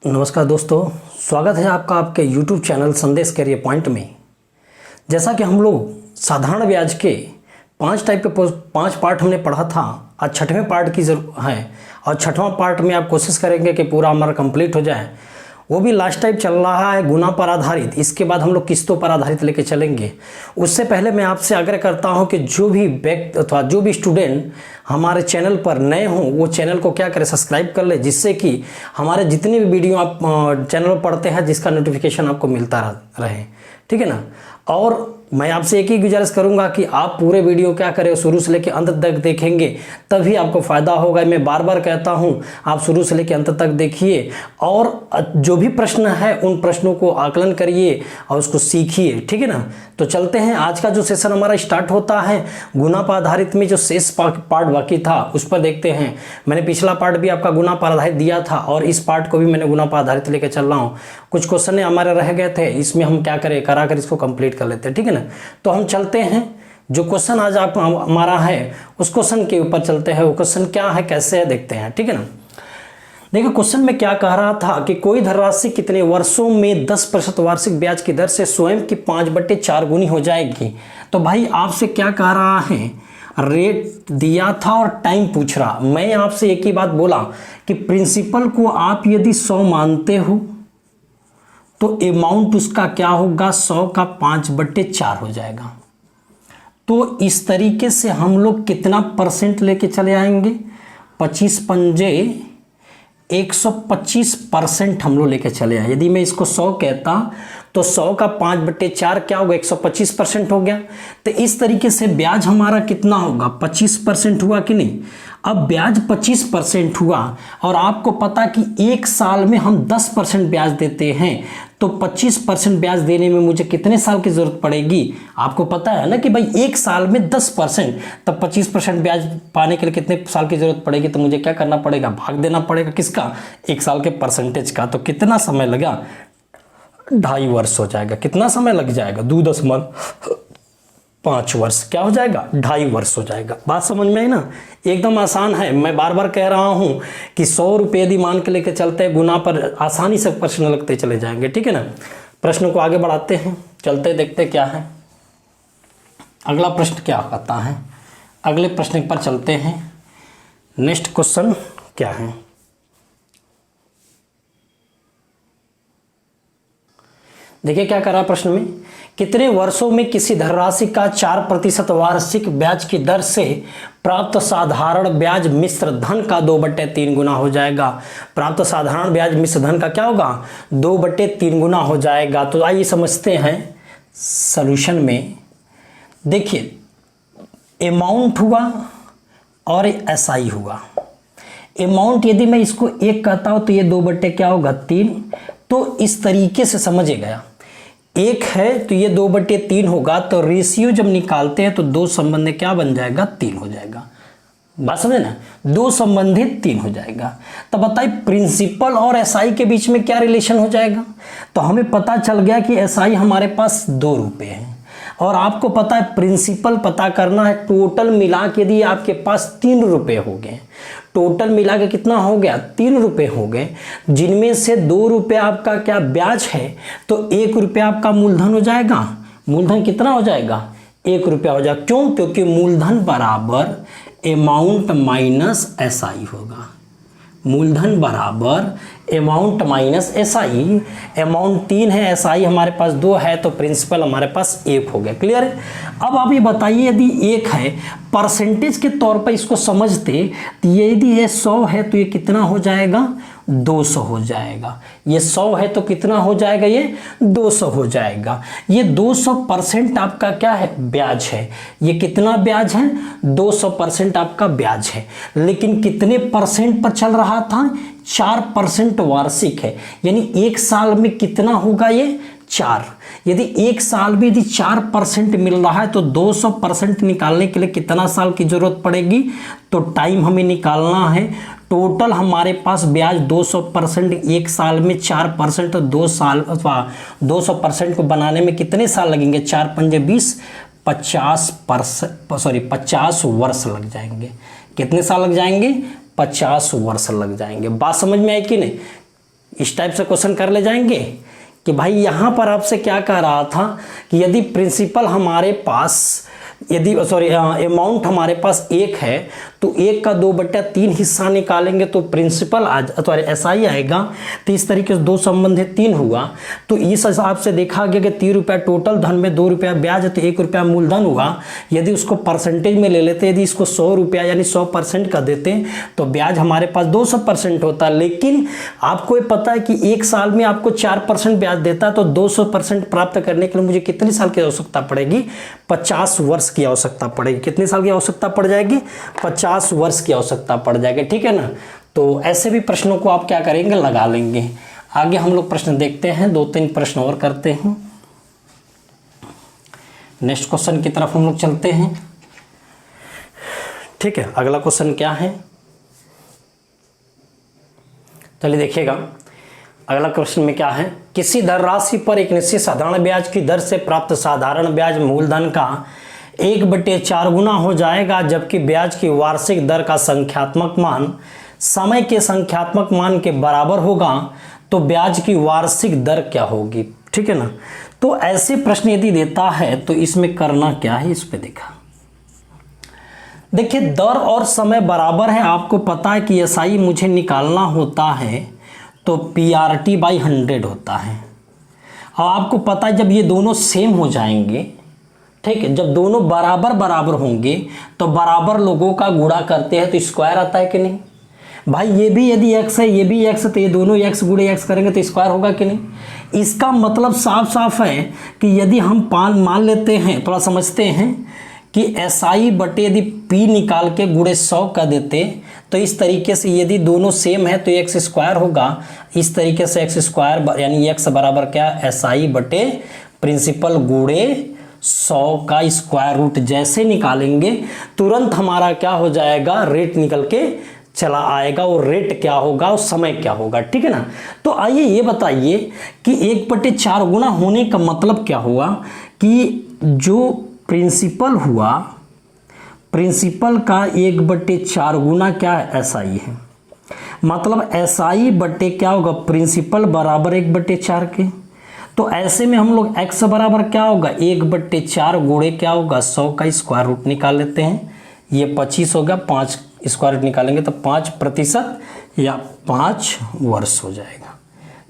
नमस्कार दोस्तों, स्वागत है आपका आपके YouTube चैनल संदेश करियर पॉइंट में। जैसा कि हम लोग साधारण ब्याज के 5 पार्ट हमने पढ़ा था, आज 6वें पार्ट की ज़रूरत है और 6वां पार्ट में आप कोशिश करेंगे कि पूरा हमारा कंप्लीट हो जाए। वो भी लास्ट टाइम चल रहा है गुना पर आधारित, इसके बाद हम लोग किस्तों पर आधारित लेके चलेंगे। उससे पहले मैं आपसे आग्रह करता हूं कि जो भी व्यक्ति अथवा जो भी स्टूडेंट हमारे चैनल पर नए हों वो चैनल को क्या करें, सब्सक्राइब कर ले, जिससे कि हमारे जितने भी वीडियो आप चैनल पर पढ़ते हैं जिसका नोटिफिकेशन आपको मिलता रहे, ठीक है ना। और मैं आपसे एक ही गुजारिश करूंगा कि आप पूरे वीडियो क्या करें, शुरू से लेकर अंत तक देखेंगे तभी आपको फ़ायदा होगा। मैं बार बार कहता हूं आप शुरू से लेकर अंत तक देखिए और जो भी प्रश्न है उन प्रश्नों को आकलन करिए और उसको सीखिए, ठीक है ना। तो चलते हैं, आज का जो सेशन हमारा स्टार्ट होता है गुना पर आधारित में जो शेष पार्ट बाकी था उस पर देखते हैं। मैंने पिछला पार्ट भी आपका गुना पर आधारित दिया था और इस पार्ट को भी मैंने गुना पर आधारित लेकर चल रहा हूँ। कुछ क्वेश्चन हमारे रह गए थे, इसमें हम क्या करें, कराकर इसको कंप्लीट कर लेते हैं, ठीक है ना। तो हम चलते हैं, जो क्वेश्चन आज आप हमारा है उस क्वेश्चन के ऊपर चलते हैं। वो क्वेश्चन क्या है, कैसे है, देखते हैं, ठीक है ना। देखिए क्वेश्चन में क्या कह रहा था कि कोई धनराशि कितने वर्षों में 10% वार्षिक ब्याज की दर से स्वयं की 5/4 गुनी हो जाएगी। तो भाई आपसे क्या कह रहा है, रेट दिया था और टाइम पूछ रहा। मैं आपसे एक ही बात बोला कि प्रिंसिपल को आप यदि 100 मानते हो तो अमाउंट उसका क्या होगा, 100 का 5/4 हो जाएगा। तो इस तरीके से हम लोग कितना परसेंट लेके चले आएंगे, 25 पंजे 125% हम लोग लेके चले आए। यदि मैं इसको 100 कहता तो 100 का 5/4 क्या होगा, 125% हो गया। तो इस तरीके से ब्याज हमारा कितना होगा, 25% हुआ कि नहीं। अब ब्याज 25% हुआ और आपको पता कि एक साल में हम 10% ब्याज देते हैं, तो 25% ब्याज देने में मुझे कितने साल की जरूरत पड़ेगी, आपको पता है ना कि भाई एक साल में 10%, तब 25% ब्याज पाने के लिए कितने साल की जरूरत पड़ेगी। तो मुझे क्या करना पड़ेगा, भाग देना पड़ेगा किसका, एक साल के परसेंटेज का। तो कितना समय लगा, 2.5 वर्ष हो जाएगा। कितना समय लग जाएगा, 2.5 वर्ष, क्या हो जाएगा, 2.5 वर्ष हो जाएगा। बात समझ में आई ना, एकदम आसान है। मैं बार बार कह रहा हूं कि 100 रुपये यदि मान के लेके चलते हैं गुना पर, आसानी से प्रश्न लगते चले जाएंगे, ठीक है ना। प्रश्न को आगे बढ़ाते हैं, चलते देखते क्या है अगला प्रश्न क्या कहता है। अगले प्रश्न पर चलते हैं, नेक्स्ट क्वेश्चन क्या है। देखिए क्या करा प्रश्न में, कितने वर्षों में किसी धनराशि का 4% वार्षिक ब्याज की दर से प्राप्त साधारण ब्याज मिश्र धन का 2/3 गुना हो जाएगा। प्राप्त साधारण ब्याज मिश्र धन का क्या होगा, 2/3 गुना हो जाएगा। तो आइए समझते हैं सॉल्यूशन में। देखिए अमाउंट हुआ और एसआई हुआ। अमाउंट यदि मैं इसको 1 कहता हूं तो ये 2/3। तो इस तरीके से समझे गया, 1 है तो ये 2/3 होगा। तो रेशियो जब निकालते हैं तो 2 संबंधित क्या बन जाएगा, 3 हो जाएगा। बात समझे ना, 2 संबंधित 3 हो जाएगा। तो बताइए प्रिंसिपल और एसआई के बीच में क्या रिलेशन हो जाएगा। तो हमें पता चल गया कि एसआई हमारे पास 2 रुपये है और आपको पता है प्रिंसिपल पता करना है। टोटल मिला के यदि आपके पास 3 रुपये हो गए, टोटल मिला के कितना हो गया, 3 रुपये हो गए, जिनमें से 2 रुपये आपका क्या ब्याज है, तो 1 रुपया आपका मूलधन हो जाएगा। मूलधन कितना हो जाएगा, 1 रुपया हो जाएगा। क्यों, क्योंकि मूलधन बराबर अमाउंट माइनस एसआई होगा। मूलधन बराबर अमाउंट माइनस एसआई। अमाउंट 3 है, एसआई हमारे पास 2 है, तो प्रिंसिपल हमारे पास 1 हो गया। क्लियर है। अब आप ये बताइए यदि 1 है, परसेंटेज के तौर पर इसको समझते तो यदि ये 100 है तो ये कितना हो जाएगा, 200 हो जाएगा। ये 100 है तो कितना हो जाएगा, ये 200 हो जाएगा। ये 200% आपका क्या है, ब्याज है। ये कितना ब्याज है, 200% आपका ब्याज है। लेकिन कितने परसेंट पर चल रहा था, 4% वार्षिक है। यानी एक साल में कितना होगा, ये 4। यदि एक साल में यदि 4% मिल रहा है तो 200% निकालने के लिए कितना साल की जरूरत पड़ेगी। तो टाइम हमें निकालना है। टोटल हमारे पास ब्याज 200%, एक साल में 4%, तो 2 साल अथवा 200% को बनाने में कितने साल लगेंगे, 4 पंजे 20, 50 वर्ष लग जाएंगे। कितने साल लग जाएंगे, 50 वर्ष लग जाएंगे। बात समझ में आई कि नहीं। इस टाइप से क्वेश्चन कर ले जाएंगे कि भाई यहाँ पर आपसे क्या कह रहा था कि यदि प्रिंसिपल हमारे पास अमाउंट हमारे पास 1 है तो 1 का 2/3 हिस्सा निकालेंगे तो प्रिंसिपल एसआई आएगा। तो इस तरीके से 2 संबंधित 3 हुआ। तो इस हिसाब से देखा गया कि 3 रुपया टोटल धन में 2 रुपया ब्याज है तो 1 रुपया मूलधन हुआ। यदि उसको परसेंटेज में ले लेते, यदि इसको 100 रुपया यानी 100% का देते तो ब्याज हमारे पास 200% होता। लेकिन आपको ये पता है कि 1 साल में आपको 4% ब्याज देता है तो 200% प्राप्त करने के लिए मुझे कितने साल की आवश्यकता पड़ेगी? 50 वर्ष की आवश्यकता पड़ेगी। कितने साल की आवश्यकता पड़ जाएगी? 50 वर्ष की आवश्यकता पड़ जाएगी। ठीक है ना। तो ऐसे भी प्रश्नों को आप क्या करेंगे? लगा लेंगे। आगे हम लोग प्रश्न देखते हैं, 2-3 प्रश्न और करते हैं। नेक्स्ट क्वेश्चन की तरफ हम लोग चलते हैं। ठीक है, अगला क्वेश्चन क्या है? चलिए देखिएगा, अगला क्वेश्चन में क्या है? किसी धनराशि पर एक निश्चित साधारण ब्याज की दर से प्राप्त साधारण ब्याज मूलधन का 1/4 गुना हो जाएगा, जबकि ब्याज की वार्षिक दर का संख्यात्मक मान समय के संख्यात्मक मान के बराबर होगा, तो ब्याज की वार्षिक दर क्या होगी? ठीक है ना। तो ऐसे प्रश्न यदि देता है तो इसमें करना क्या है, इस पे देखा। देखिए, दर और समय बराबर है। आपको पता है कि एसआई मुझे निकालना होता है तो PRT/100 होता है। और आपको पता है जब ये दोनों सेम हो जाएंगे, ठीक है, जब दोनों बराबर बराबर होंगे तो बराबर लोगों का गुणा करते हैं तो स्क्वायर आता है कि नहीं? भाई ये भी यदि x है, ये भी x है, तो ये दोनों x गुणे x करेंगे तो स्क्वायर होगा कि नहीं? इसका मतलब साफ साफ है कि यदि हम मान लेते हैं, थोड़ा समझते हैं कि SI/, यदि P निकाल के गुणे 100 का देते तो इस तरीके से यदि दोनों सेम है तो x स्क्वायर होगा। इस तरीके से x स्क्वायर यानी x बराबर क्या? SI/, प्रिंसिपल गुणे 100 का स्क्वायर रूट। जैसे निकालेंगे तुरंत हमारा क्या हो जाएगा? रेट निकल के चला आएगा। और रेट क्या होगा और समय क्या होगा? ठीक है ना। तो आइए ये बताइए कि 1/4 गुना होने का मतलब क्या हुआ कि जो प्रिंसिपल हुआ, प्रिंसिपल का 1/4 गुना क्या है? एसआई है। मतलब SI/, क्या होगा? प्रिंसिपल बराबर 1/4 के। तो ऐसे में हम लोग x बराबर क्या होगा? 1/4 गुणे क्या होगा? 100 का स्क्वायर रूट निकाल लेते हैं। ये 25 होगा, 5 स्क्वायर रूट निकालेंगे तो 5% या 5 वर्ष हो जाएगा।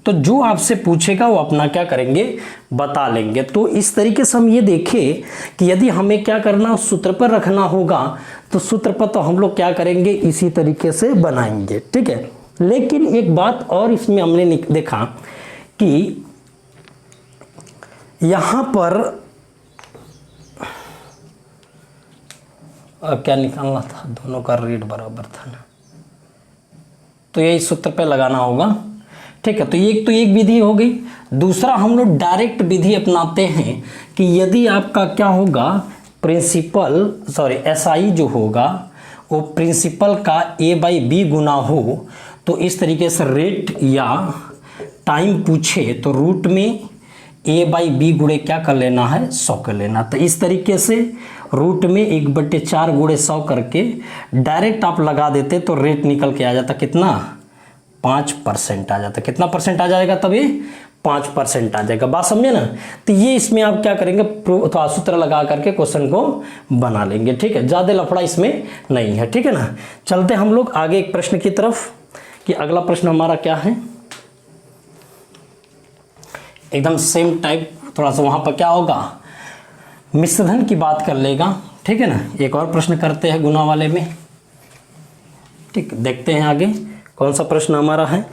तो जो आपसे पूछेगा वो अपना क्या करेंगे? बता लेंगे। तो इस तरीके से हम ये देखें कि यदि हमें क्या करना, सूत्र पर रखना होगा तो सूत्र पर तो हम लोग क्या करेंगे? इसी तरीके से बनाएंगे। ठीक है। लेकिन एक बात और इसमें हमने देखा कि यहां पर क्या निकालना था? दोनों का रेट बराबर था ना, तो यही सूत्र पे लगाना होगा। ठीक है। तो एक विधि हो गई। दूसरा हम लोग डायरेक्ट विधि अपनाते हैं कि यदि आपका क्या होगा? SI जो होगा वो प्रिंसिपल का A/B गुना हो तो इस तरीके से रेट या टाइम पूछे तो रूट में A/B गुणे क्या कर लेना है? 100 कर लेना। तो इस तरीके से रूट में 1/4 गुणे 100 करके डायरेक्ट आप लगा देते तो रेट निकल के आ जाता कितना? 5% आ जाता। कितना परसेंट आ जाएगा? तब ये 5% आ जाएगा। बात समझे ना। तो ये इसमें आप क्या करेंगे? थोड़ा सूत्र लगा करके क्वेश्चन को बना लेंगे। ठीक है, ज़्यादा लफड़ा इसमें नहीं है। ठीक है ना। चलते हम लोग आगे एक प्रश्न की तरफ कि अगला प्रश्न हमारा क्या है। एकदम सेम टाइप, थोड़ा सा वहाँ पर क्या होगा? मिश्रधन की बात कर लेगा। ठीक है ना। एक और प्रश्न करते हैं गुना वाले में। ठीक, देखते हैं आगे कौन सा प्रश्न हमारा है।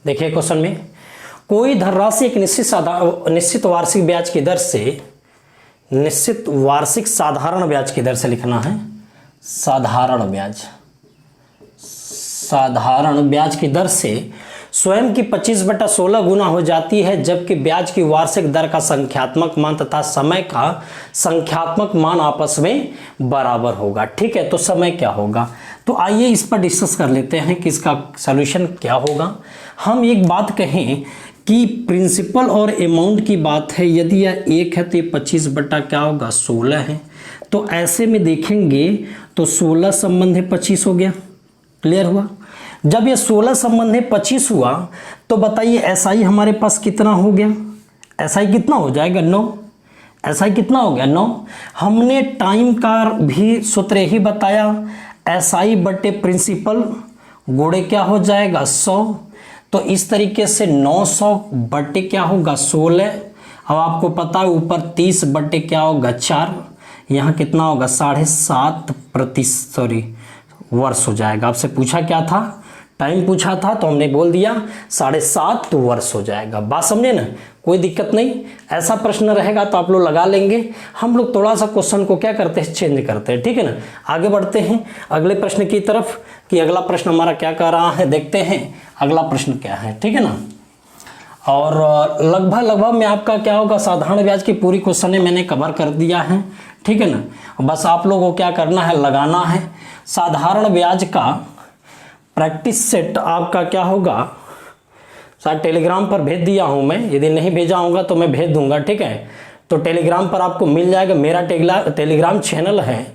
देखिए क्वेश्चन में, कोई धनराशि एक निश्चित वार्षिक ब्याज की दर से, निश्चित वार्षिक साधारण ब्याज की दर से लिखना है। साधारण ब्याज की दर से स्वयं की 25/16 गुना हो जाती है, जबकि ब्याज की वार्षिक दर का संख्यात्मक मान तथा समय का संख्यात्मक मान आपस में बराबर होगा। ठीक है। तो समय क्या होगा? तो आइए इस पर डिस्कस कर लेते हैं कि इसका सॉल्यूशन क्या होगा। हम एक बात कहें कि प्रिंसिपल और अमाउंट की बात है। यदि यह 1 है तो ये 25 क्या होगा? 16 है। तो ऐसे में देखेंगे तो 16 संबंध 25 हो गया। क्लियर हुआ? जब ये 16 संबंध 25 हुआ तो बताइए एसआई हमारे पास कितना हो गया, एसआई कितना हो जाएगा 9, एसआई कितना हो गया 9। हमने टाइम का भी सूत्र ही बताया, एसआई बटे प्रिंसिपल गुणे क्या हो जाएगा 100, तो इस तरीके से 900 बटे क्या होगा 16। अब आपको पता है ऊपर 30 बटे क्या होगा 4, यहाँ कितना होगा 7.5% वर्ष हो जाएगा। आपसे पूछा क्या था, टाइम पूछा था तो हमने बोल दिया 7.5 वर्ष हो जाएगा। बात समझे ना, कोई दिक्कत नहीं। ऐसा प्रश्न रहेगा तो आप लोग लगा लेंगे, हम लोग थोड़ा सा क्वेश्चन को क्या करते हैं चेंज करते हैं, ठीक है ना। आगे बढ़ते हैं अगले प्रश्न की तरफ कि अगला प्रश्न हमारा क्या कह रहा है, देखते हैं अगला प्रश्न क्या है, ठीक है ना। और लगभग में आपका क्या होगा साधारण ब्याज की पूरी क्वेश्चन मैंने कवर कर दिया है, ठीक है ना। बस आप लोगों को क्या करना है, लगाना है। साधारण ब्याज का प्रैक्टिस सेट आपका क्या होगा, शायद टेलीग्राम पर भेज दिया हूं मैं, यदि नहीं भेजा होगा तो मैं भेज दूंगा, ठीक है। तो टेलीग्राम पर आपको मिल जाएगा, मेरा टेलीग्राम चैनल है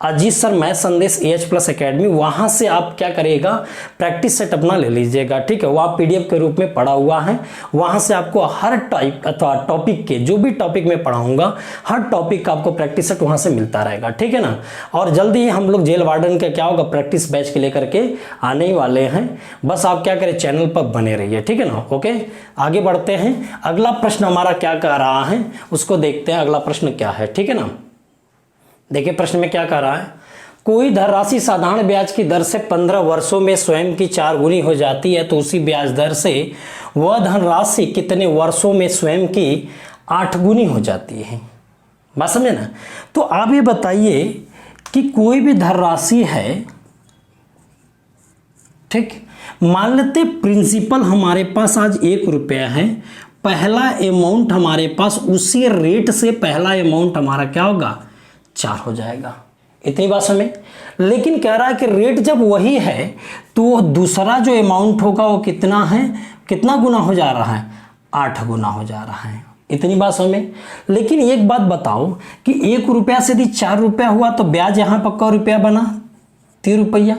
अजीत सर मैथ संदेश AH+ एकेडमी, वहाँ से आप क्या करिएगा प्रैक्टिस सेट अपना ले लीजिएगा, ठीक है। वो आप PDF के रूप में पढ़ा हुआ है, वहाँ से आपको हर टाइप अथवा टॉपिक के जो भी टॉपिक में पढ़ाऊंगा हर टॉपिक का आपको प्रैक्टिस सेट वहाँ से मिलता रहेगा, ठीक है ना। और जल्दी ही हम लोग जेल वार्डन का क्या होगा प्रैक्टिस बैच के लेकर के आने ही वाले हैं, बस आप क्या करें चैनल पर बने रहिए, ठीक है ना। ओके, आगे बढ़ते हैं। अगला प्रश्न हमारा क्या कह रहा है उसको देखते हैं, अगला प्रश्न क्या है, ठीक है ना। देखिए प्रश्न में क्या कह रहा है, कोई धनराशि साधारण ब्याज की दर से 15 वर्षों में स्वयं की 4 गुनी हो जाती है तो उसी ब्याज दर से वह धनराशि कितने वर्षों में स्वयं की 8 गुनी हो जाती है। बात समझे ना। तो आप ये बताइए कि कोई भी धनराशि है, ठीक, मान लेते प्रिंसिपल हमारे पास आज 1 रुपया है, पहला अमाउंट हमारे पास उसी रेट से पहला अमाउंट हमारा क्या होगा 4 हो जाएगा, इतनी बात समझ। लेकिन कह रहा है कि रेट जब वही है तो दूसरा जो अमाउंट होगा वो कितना है, कितना गुना हो जा रहा है 8 गुना हो जा रहा है, इतनी बात समझ। लेकिन एक बात बताओ कि 1 रुपया से यदि 4 रुपया हुआ तो ब्याज यहाँ पर क रुपया बना 3 रुपया,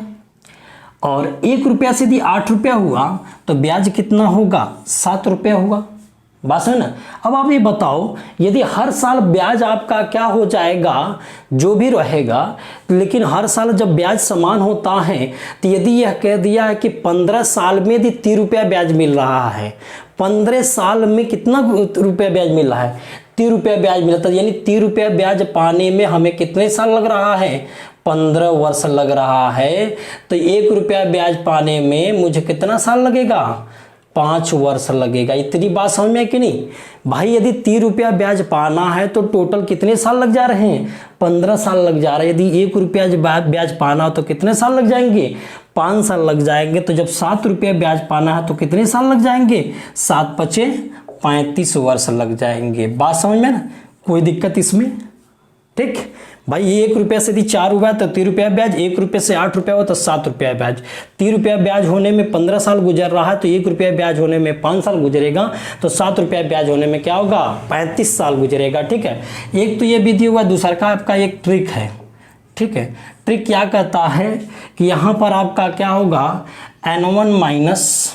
और 1 रुपया से यदि 8 रुपया हुआ तो ब्याज कितना होगा 7 रुपया होगा। बात है ना। अब आप ये बताओ यदि हर साल ब्याज आपका क्या हो जाएगा जो भी रहेगा, लेकिन हर साल जब ब्याज समान होता है तो यदि यह कह दिया है कि 15 साल में यदि 3 रुपया ब्याज मिल रहा है, 15 साल में कितना रुपया ब्याज मिल रहा है 3 रुपया ब्याज मिलता है, यानी 3 रुपया ब्याज पाने में हमें कितने साल लग रहा है 15 वर्ष लग रहा है। तो 1 रुपया ब्याज पाने में मुझे कितना साल लगेगा 5 वर्ष लगेगा, इतनी बात समझ में कि नहीं भाई। यदि 3 रुपया ब्याज पाना है तो टोटल कितने साल लग जा रहे हैं 15 साल लग जा रहे हैं। यदि 1 रुपया ब्याज पाना हो तो कितने साल लग जाएंगे 5 साल लग जाएंगे। तो जब 7 रुपया ब्याज पाना है तो कितने साल लग जाएंगे 7 पचे 35 वर्ष लग जाएंगे। बात समझ में ना, कोई दिक्कत इसमें, ठीक भाई। 1 रुपया से यदि 4 हुआ तो 3 रुपया ब्याज, 1 रुपये से 8 रुपया हुआ तो 7 रुपया ब्याज। 3 रुपया ब्याज होने में 15 साल गुजर रहा है तो 1 रुपया ब्याज होने में 5 साल गुजरेगा, तो 7 रुपया ब्याज होने में क्या होगा 35 साल गुजरेगा, ठीक है। एक तो ये विधि हुआ, दूसरा का आपका एक ट्रिक है, ठीक है। ट्रिक क्या कहता है कि यहाँ पर आपका क्या होगा N1 माइनस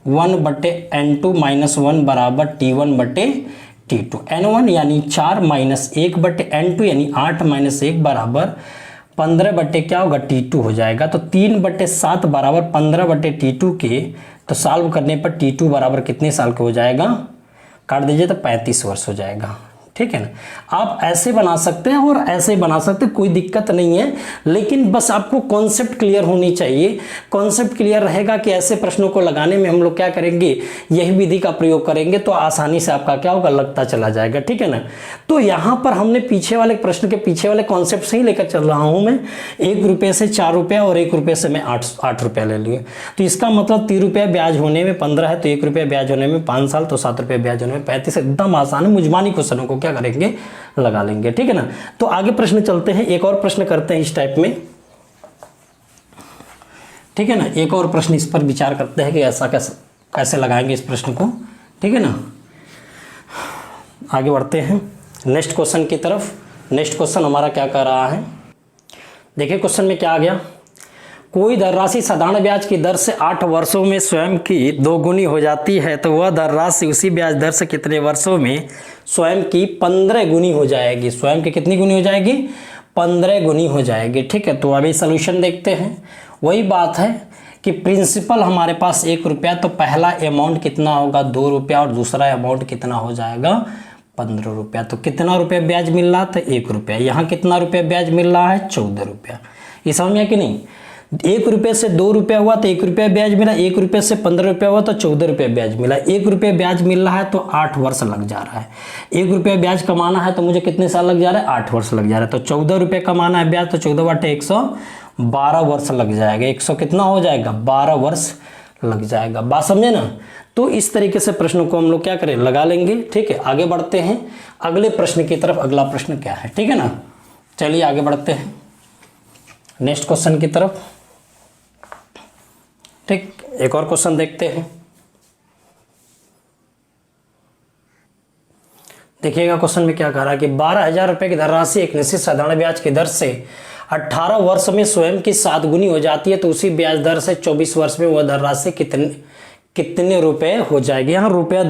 1 बटे N2 माइनस 1 बराबर T1 बटे T2। N1 यानी 4 माइनस 1 बटे N2 यानी 8 माइनस 1 बराबर 15 बटे क्या होगा T2 हो जाएगा। तो 3 बटे 7 बराबर 15 बटे T2 के, तो सॉल्व करने पर T2 बराबर कितने साल का हो जाएगा, काट दीजिए तो 35 वर्ष हो जाएगा, ठीक है ना। आप ऐसे बना सकते हैं और ऐसे बना सकते हैं, कोई दिक्कत नहीं है, लेकिन बस आपको कॉन्सेप्ट क्लियर होनी चाहिए। कॉन्सेप्ट क्लियर रहेगा कि ऐसे प्रश्नों को लगाने में हम लोग क्या करेंगे, यही विधि का प्रयोग करेंगे तो आसानी से आपका क्या होगा लगता चला जाएगा, ठीक है ना। तो यहाँ पर हमने पीछे वाले प्रश्न के पीछे वाले कॉन्सेप्ट से ही लेकर चल रहा हूँ मैं। 1 रुपये से 4 रुपया और 1 रुपये से मैं 8 रुपया ले लिए, तो इसका मतलब 3 रुपया ब्याज होने में 15 है तो 1 रुपया ब्याज होने में 5 साल, तो 7 रुपया ब्याज होने में 35। एकदम आसान है, मुजमानी क्वेश्चनों को क्या करेंगे लगा लेंगे, ठीक है ना। तो आगे प्रश्न चलते हैं, एक और प्रश्न करते हैं इस टाइप में, ठीक है ना। एक और प्रश्न इस पर विचार करते हैं कि ऐसा कैसे लगाएंगे इस प्रश्न को, ठीक है ना। आगे बढ़ते हैं नेक्स्ट क्वेश्चन की तरफ। नेक्स्ट क्वेश्चन हमारा क्या कह रहा है, देखिए क्वेश्चन में क्या आ गया। कोई धनराशि साधारण ब्याज की दर से 8 वर्षों में स्वयं की 2 गुनी हो जाती है तो वह धनराशि उसी ब्याज दर से कितने वर्षों में स्वयं की 15 गुनी हो जाएगी। स्वयं की कितनी गुनी हो जाएगी? 15 गुनी हो जाएगी। ठीक है, तो अभी सोल्यूशन देखते हैं। वही बात है कि प्रिंसिपल हमारे पास 1 रुपया, तो पहला अमाउंट कितना होगा? 2 रुपया, और दूसरा अमाउंट कितना हो जाएगा? 15 रुपया। तो कितना रुपया ब्याज मिल रहा था? 1 रुपया। यहाँ कितना रुपया ब्याज मिल रहा है? 14 रुपया। ये समझ में कि नहीं? 1 रुपये से 2 रुपया हुआ तो 1 रुपया ब्याज मिला, 1 रुपये से 15 रुपया हुआ तो 14 रुपया ब्याज मिला। 1 रुपया ब्याज मिल रहा है तो 8 वर्ष लग जा रहा है। 1 रुपया ब्याज कमाना है तो मुझे कितने साल लग जा रहा है? 8 वर्ष लग जा रहा है। तो 14 रुपये कमाना है ब्याज, तो 14 बटे 112 वर्ष लग जाएगा। 100 कितना हो जाएगा? 12 वर्ष लग जाएगा। बात समझे ना? तो इस तरीके से प्रश्न को हम लोग क्या करें? लगा लेंगे। ठीक है, आगे बढ़ते हैं अगले प्रश्न की तरफ। अगला प्रश्न क्या है? ठीक है ना, चलिए आगे बढ़ते हैं नेक्स्ट क्वेश्चन की तरफ। ठीक, एक और क्वेश्चन देखते हैं। देखिएगा क्वेश्चन में क्या कह रहा है कि 12,000 रुपये की धनराशि एक निश्चित साधारण ब्याज की दर से 18 वर्ष में स्वयं की 7 गुनी हो जाती है तो उसी ब्याज दर से 24 वर्ष में वह धनराशि कितने रुपए हो जाएगी। यहाँ रुपया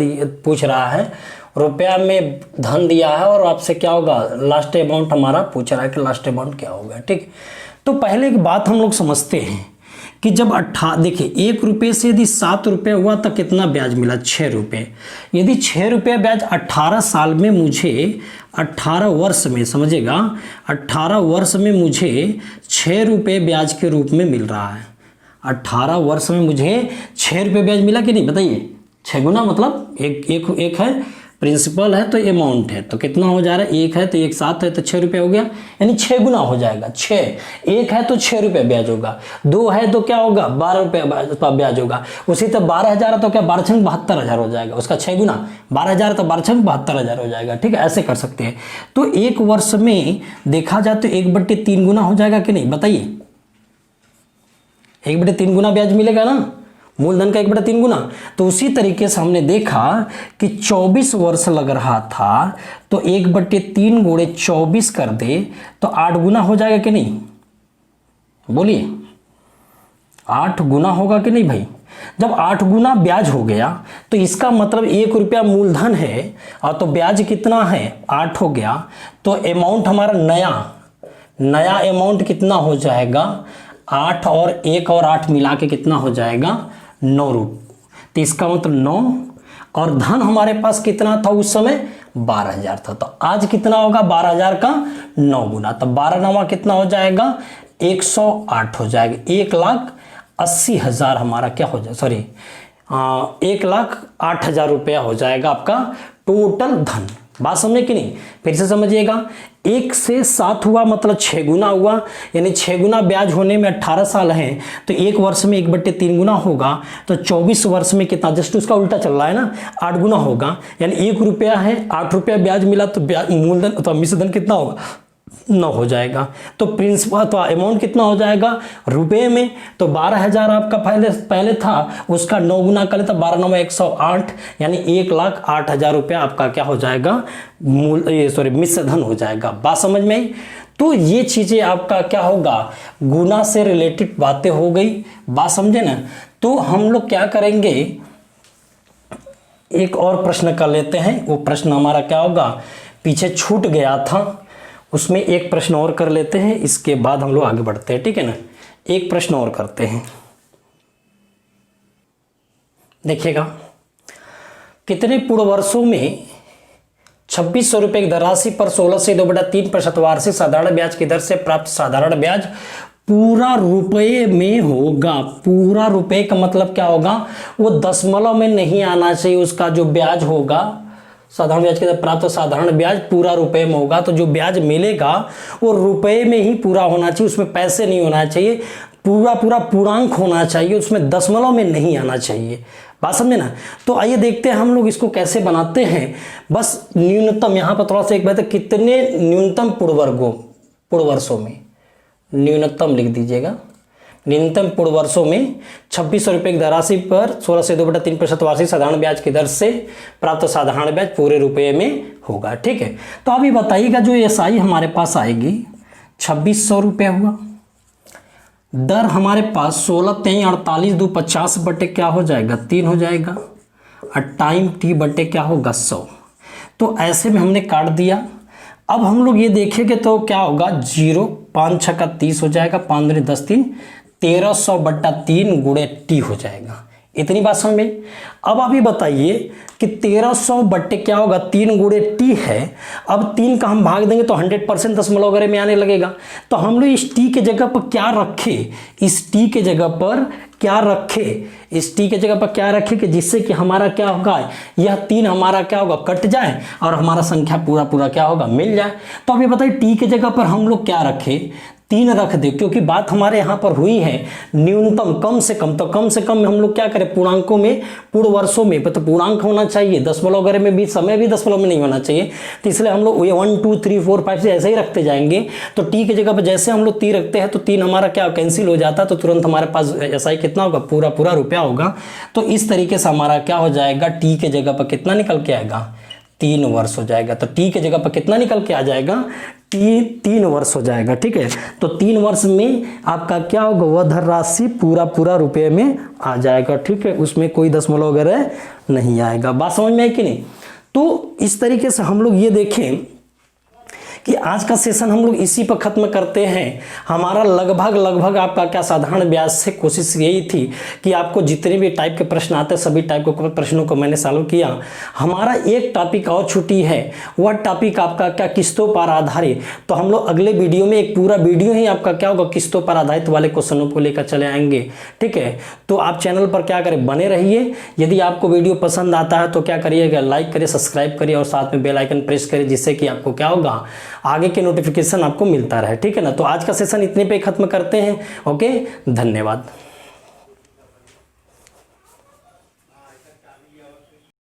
पूछ रहा है, रुपया में धन दिया है और आपसे क्या होगा? लास्ट अमाउंट हमारा पूछ रहा है कि लास्ट अमाउंट क्या होगा। ठीक, तो पहले एक बात हम लोग समझते हैं कि जब देखिए 1 रुपये से यदि 7 रुपये हुआ तो कितना ब्याज मिला? 6 रुपये। यदि 6 रुपये ब्याज 18 साल में मुझे 18 वर्ष में, समझिएगा 18 वर्ष में मुझे 6 रुपये ब्याज के रूप में मिल रहा है। 18 वर्ष में मुझे 6 रुपये ब्याज मिला कि नहीं? बताइए। 6 गुना मतलब एक है प्रिंसिपल है तो अमाउंट है, तो कितना हो जा रहा है? 1 है तो 1 7 है तो 6 रुपये हो गया, यानी 6 गुना हो जाएगा। 6 1 है तो 6 रुपये ब्याज होगा, 2 है तो क्या होगा? 12 रुपये ब्याज होगा। उसी तरह 12,000 है तो क्या 12 छंग 72,000 हो जाएगा। उसका 6 गुना 12,000 तो 12 छंग 72,000 हो जाएगा। ठीक है, ऐसे कर सकते हैं। तो 1 वर्ष में देखा जाए तो 1/3 गुना हो जाएगा कि नहीं? बताइए। 1/3 गुना ब्याज मिलेगा ना, मूलधन का 1/3 गुना। तो उसी तरीके से हमने देखा कि 24 वर्ष लग रहा था तो 1/3 गुणे 24 कर दे तो 8 गुना हो जाएगा कि नहीं? बोलिए, 8 गुना होगा कि नहीं भाई? जब 8 गुना ब्याज हो गया तो इसका मतलब 1 रुपया मूलधन है और तो ब्याज कितना है? 8 हो गया। तो अमाउंट हमारा नया अमाउंट कितना हो जाएगा? 8 और 1 और 8 मिला के कितना हो जाएगा? 9 रुपये। तो इसका मतलब 9, और धन हमारे पास कितना था उस समय? 12,000 था। तो आज कितना होगा? 12,000 का 9 गुना, तो 12 9 कितना हो जाएगा? 108 हो जाएगा। 1,80,000 हमारा क्या हो जाएगा? सॉरी 1,08,000 रुपया हो जाएगा आपका टोटल धन। बात समझे कि नहीं? फिर से समझिएगा। 1 से 7 हुआ मतलब 6 गुना हुआ, यानी 6 गुना ब्याज होने में 18 साल हैं तो 1 वर्ष में 1/3 गुना होगा तो 24 वर्ष में कितना? जस्ट उसका उल्टा चल रहा है ना, 8 गुना होगा। यानी 1 रुपया है, 8 रुपया ब्याज मिला तो मूलधन तो मिश्र धन कितना होगा? 9 हो जाएगा। तो प्रिंसिपल तो अमाउंट कितना हो जाएगा रुपए में? तो 12,000 आपका पहले था, उसका 9 गुना कर ले तो 12 9 108, यानी 1,08,000 रुपया आपका क्या हो जाएगा? मिश्र धन हो जाएगा। बात समझ में आई? तो ये चीजें आपका क्या होगा? गुना से रिलेटेड बातें हो गई। बात समझे ना? तो हम लोग क्या करेंगे, एक और प्रश्न कर लेते हैं। वो प्रश्न हमारा क्या होगा? पीछे छूट गया था, उसमें एक प्रश्न और कर लेते हैं, इसके बाद हम लोग आगे बढ़ते हैं। ठीक है ना, एक प्रश्न और करते हैं। देखिएगा, कितने पूर्ण वर्षों में 2600 रुपये की धनराशि पर 16 से 2/3% वार्षिक साधारण ब्याज की दर से प्राप्त साधारण ब्याज पूरा रुपये में होगा? पूरा रुपये का मतलब क्या होगा? वो दशमलव में नहीं आना चाहिए। उसका जो ब्याज होगा साधारण ब्याज के प्राप्त साधारण ब्याज पूरा रुपए में होगा। तो जो ब्याज मिलेगा वो रुपए में ही पूरा होना चाहिए, उसमें पैसे नहीं होना चाहिए, पूरा पूर्णांक होना चाहिए, उसमें दशमलव में नहीं आना चाहिए। बात समझे ना? तो आइए देखते हैं हम लोग इसको कैसे बनाते हैं। बस न्यूनतम यहाँ पर थोड़ा सा एक बात है, कितने न्यूनतम पूर्ण वर्षों में न्यूनतम लिख दीजिएगा। न्यूनतम पूर्ण वर्षों में 2600 रुपये की धनराशि पर 16 से 2/3% वार्षिक साधारण ब्याज की दर से प्राप्त साधारण ब्याज पूरे रुपये में होगा। ठीक है, तो अभी बताइएगा जो एसआई हमारे पास आएगी 2600 रुपये हुआ, दर हमारे पास 16 3 48 2 50 बटे क्या हो जाएगा 3 हो जाएगा, और टाइम टी बटे क्या होगा 100। तो ऐसे में हमने काट दिया। अब हम लोग ये देखेंगे तो क्या होगा 0 5 6 का 30 हो जाएगा, 5 दूनी 10 3 1300 बट्टा 3 गुणे टी हो जाएगा। इतनी बात समझ में। अब आप ये बताइए कि 1300 बट्टे क्या होगा 3 गुणे टी है। अब 3 का हम भाग देंगे तो 100% दशमलव वगैरह में आने लगेगा। तो हम लोग इस टी के जगह पर क्या रखे, इस टी के जगह पर क्या रखे, इस टी के जगह पर क्या रखे कि जिससे कि हमारा क्या होगा, यह 3 हमारा क्या होगा कट जाए और हमारा संख्या पूरा पूरा क्या होगा मिल जाए। तो अब ये बताइए टी के जगह पर हम लोग क्या रखे, 3 रख दे, क्योंकि बात हमारे यहाँ पर हुई है न्यूनतम कम से कम। तो कम से कम में हम लोग क्या करें, पूर्णांकों में पूर्ण वर्षों में तो पूर्णांक होना चाहिए, दशमलव वगैरह में भी समय भी दशमलव में नहीं होना चाहिए। तो इसलिए हम लोग 1 2 3 4 5 से ऐसे ही रखते जाएंगे। तो टी की जगह पर जैसे हम लोग 3 रखते हैं तो 3 हमारा क्या कैंसिल हो जाता है, तो तुरंत हमारे पास एसआई कितना होगा पूरा पूरा रुपया होगा। तो इस तरीके से हमारा क्या हो जाएगा, टी के जगह पर कितना निकल के आएगा 3 वर्ष हो जाएगा। तो टी के जगह पर कितना निकल के आ जाएगा, टी 3 वर्ष हो जाएगा। ठीक है, तो 3 वर्ष में आपका क्या होगा वह धन राशि पूरा पूरा रुपये में आ जाएगा। ठीक है, उसमें कोई दशमलव वगैरह नहीं आएगा। बात समझ में आई कि नहीं। तो इस तरीके से हम लोग ये देखें कि आज का सेशन हम लोग इसी पर ख़त्म करते हैं। हमारा लगभग आपका क्या साधारण ब्याज से कोशिश यही थी कि आपको जितने भी टाइप के प्रश्न आते हैं सभी टाइप के प्रश्नों को मैंने सॉल्व किया। हमारा एक टॉपिक और छुट्टी है, वह टॉपिक आपका क्या किस्तों पर आधारित। तो हम लोग अगले वीडियो में एक पूरा वीडियो ही आपका क्या होगा किस्तों पर आधारित वाले क्वेश्चनों को लेकर चले आएंगे। ठीक है, तो आप चैनल पर क्या करें बने रहिए। यदि आपको वीडियो पसंद आता है तो क्या करिएगा, लाइक करिए, सब्सक्राइब करिए और साथ में बेल आइकन प्रेस करिए, जिससे कि आपको क्या होगा आगे के नोटिफिकेशन आपको मिलता रहे। ठीक है ना। तो आज का सेशन इतने पे खत्म करते हैं। ओके, धन्यवाद।